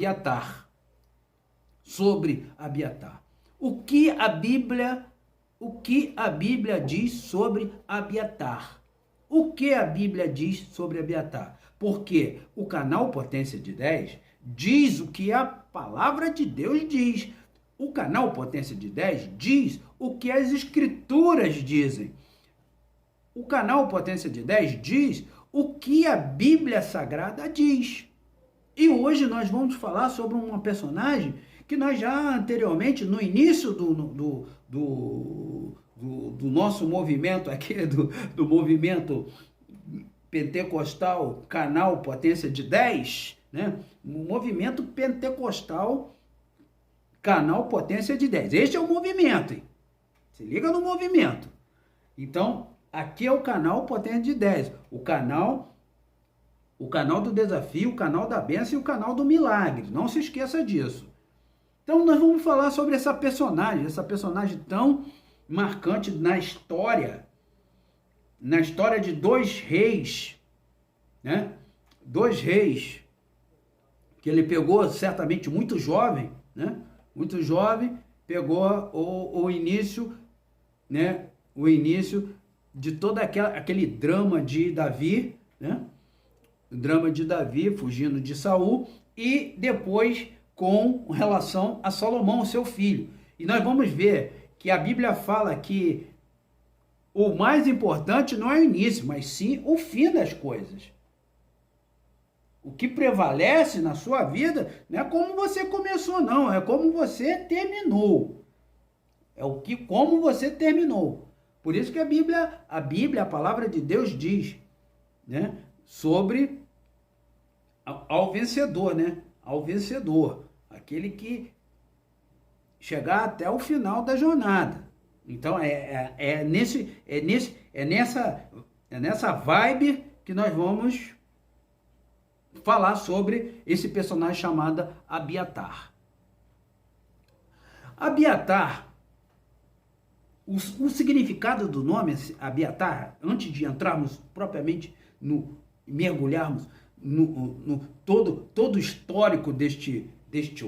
Abiatar, sobre Abiatar. O que a Bíblia diz sobre Abiatar? O que a Bíblia diz sobre Abiatar? Porque o canal Potência de 10 diz o que a palavra de Deus diz. O canal Potência de 10 diz o que as escrituras dizem. O canal Potência de 10 diz o que a Bíblia Sagrada diz. E hoje nós vamos falar sobre uma personagem que nós já anteriormente, no início do nosso movimento aqui, do movimento pentecostal, canal Potência de 10, né? O movimento pentecostal, canal Potência de 10. Este é o movimento, hein? Se liga no movimento. Então, aqui é o canal Potência de 10. O canal do desafio, o canal da bênção e o canal do milagre. Não se esqueça disso. Então, nós vamos falar sobre essa personagem tão marcante na história de dois reis, né? Dois reis, que ele pegou certamente muito jovem, né? Muito jovem, pegou o início, né? O início de todo aquele drama de Davi, né? O drama de Davi fugindo de Saul, e depois com relação a Salomão, seu filho. E nós vamos ver que a Bíblia fala que o mais importante não é o início, mas sim o fim das coisas. O que prevalece na sua vida não é como você começou, não, é como você terminou. Como você terminou. Por isso que a Bíblia, a palavra de Deus diz, né, sobre ao vencedor, né? Ao vencedor, aquele que chegar até o final da jornada. Então é nessa vibe que nós vamos falar sobre esse personagem chamado Abiatar. Abiatar, o significado do nome Abiatar, antes de entrarmos propriamente mergulharmos no todo o histórico deste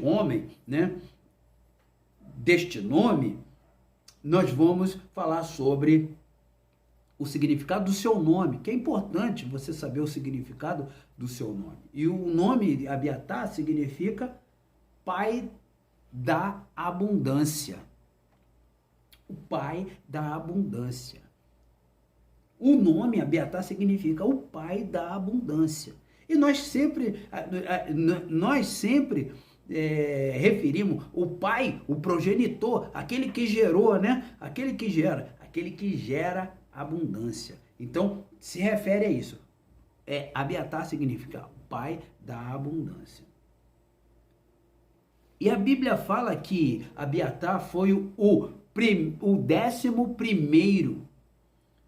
homem, né? Deste nome, nós vamos falar sobre o significado do seu nome, que é importante você saber o significado do seu nome. E o nome Abiatar significa pai da abundância. O pai da abundância. O nome Abiatar significa o pai da abundância. E nós sempre referimos o pai, o progenitor, aquele que gerou, né? Aquele que gera abundância. Então, se refere a isso. Abiatar significa pai da abundância. E a Bíblia fala que Abiatar foi o 11º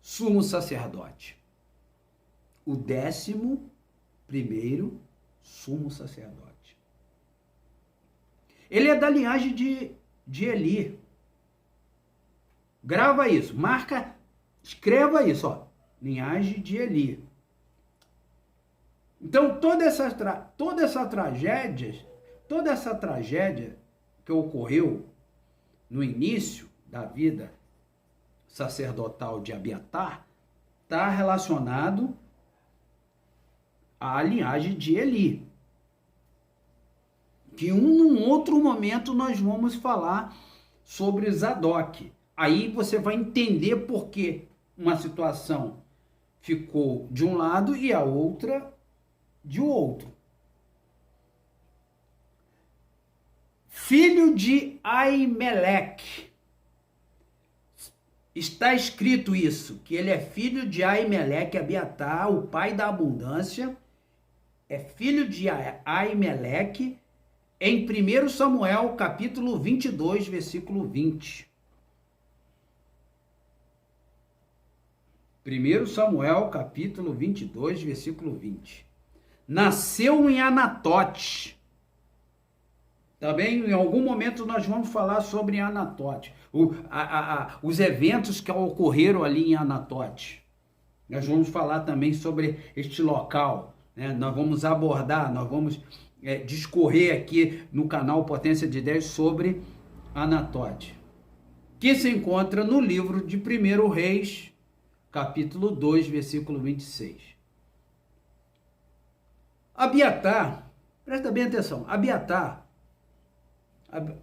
sumo sacerdote. O 11º sumo sacerdote. Ele é da linhagem de Eli. Grava isso, escreva isso, ó. Linhagem de Eli. Então, toda essa tragédia que ocorreu no início da vida sacerdotal de Abiatar está relacionado à linhagem de Eli. Que num outro momento nós vamos falar sobre Zadok. Aí você vai entender por que uma situação ficou de um lado e a outra de outro. Filho de Aimeleque. Está escrito isso, que ele é filho de Aimeleque, Abiatar, o pai da abundância, é filho de Aimeleque, em 1 Samuel, capítulo 22, versículo 20. 1 Samuel, capítulo 22, versículo 20. Nasceu em Anatote. Também, em algum momento, nós vamos falar sobre Anatote. Os eventos que ocorreram ali em Anatote. Nós vamos falar também sobre este local, né? Nós vamos abordar, nós vamos discorrer aqui no canal Potência de Ideias sobre Anatote, que se encontra no livro de 1 Reis, capítulo 2, versículo 26. Abiatar, presta bem atenção,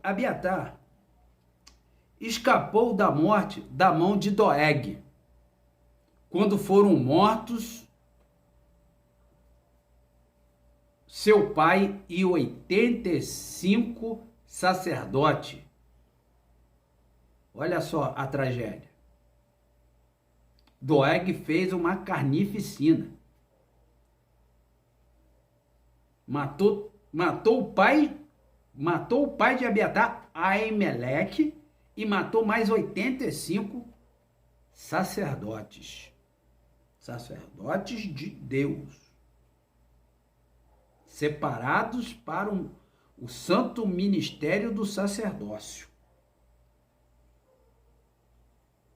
Abiatar escapou da morte da mão de Doeg, quando foram mortos seu pai e 85 sacerdotes. Olha só a tragédia. Doeg fez uma carnificina. Matou o pai de Abiatar, Aimeleque, e matou mais 85 sacerdotes. Sacerdotes de Deus. Separados para o santo ministério do sacerdócio.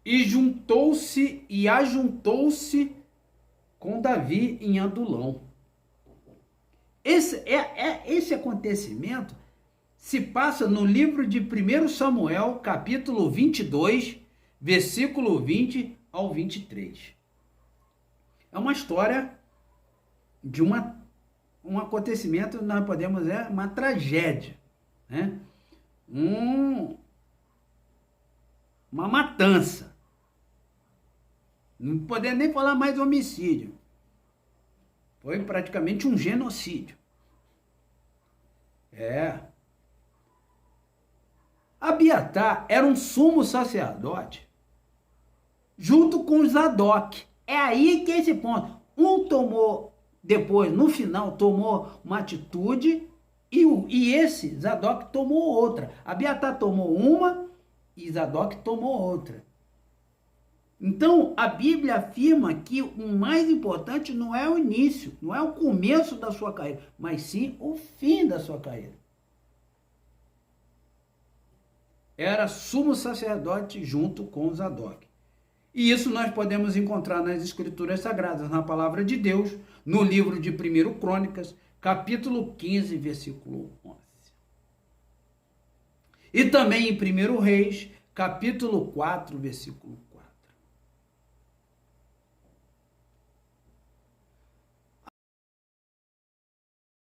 E ajuntou-se com Davi em Adulão. Esse acontecimento se passa no livro de 1 Samuel, capítulo 22, versículo 20 ao 23. É uma história de um acontecimento, nós podemos dizer, uma tragédia, né? Uma matança. Não podemos nem falar mais homicídio. Foi praticamente um genocídio. Abiatar era um sumo sacerdote junto com Zadok. É aí que é esse ponto. Um tomou, depois, no final, tomou uma atitude e esse Zadok tomou outra. Abiatar tomou uma e Zadok tomou outra. Então, a Bíblia afirma que o mais importante não é o início, não é o começo da sua carreira, mas sim o fim da sua carreira. Era sumo sacerdote junto com Zadok. E isso nós podemos encontrar nas Escrituras Sagradas, na Palavra de Deus, no livro de 1 Crônicas, capítulo 15, versículo 11. E também em 1 Reis, capítulo 4, versículo 4.